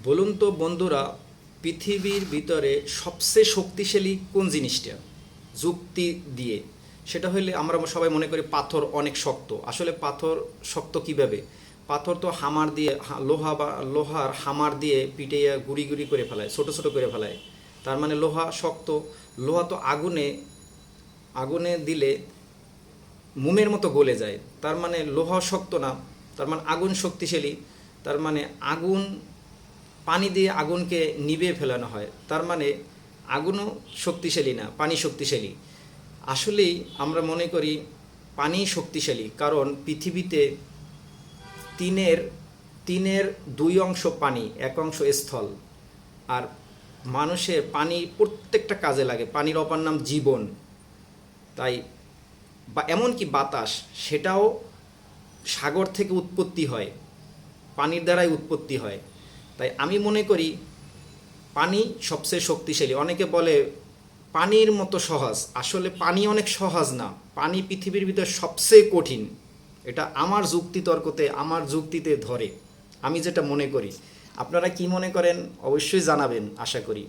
বলুন তো বন্ধুরা, পৃথিবীর ভিতরে সবচেয়ে শক্তিশালী কোন জিনিসটা? যুক্তি দিয়ে সেটা হইলে আমরা সবাই মনে করি পাথর অনেক শক্ত। আসলে পাথর শক্ত কিভাবে? পাথর তো হামার দিয়ে লোহা বা লোহার হামার দিয়ে পিটাইয়া গুড়ি গুড়ি করে ফেলায়, ছোট ছোট করে ফেলায়। তার মানে লোহা শক্ত। লোহা তো আগুনে আগুনে দিলে মোমের মতো গলে যায়। তার মানে লোহা শক্ত না, তার মানে আগুন শক্তিশালী। তার মানে আগুন, পানি দিয়ে আগুনকে নিভিয়ে ফেলানো হয়। তার মানে আগুনও শক্তিশালী না, পানি শক্তিশালী। আসলেই আমরা মনে করি পানি শক্তিশালী, কারণ পৃথিবীতে তিনের তিনের দুই অংশ পানি, এক অংশ স্থল। আর মানুষের পানি প্রত্যেকটা কাজে লাগে। পানির অপর নাম জীবন। তাই বা এমনকি বাতাস, সেটাও সাগর থেকে উৎপত্তি হয়, পানির দ্বারাই উৎপত্তি হয়। তাই আমি মনে করি পানি সবচেয়ে শক্তিশালী। অনেকে বলে পানির মতো সহজ, আসলে পানি অনেক সহজ না। পানি পৃথিবীর ভিতর সবচেয়ে কঠিন। এটা আমার যুক্তিতর্কতে, আমার যুক্তিতে ধরে, আমি যেটা মনে করি। আপনারা কি মনে করেন অবশ্যই জানাবেন, আশা করি।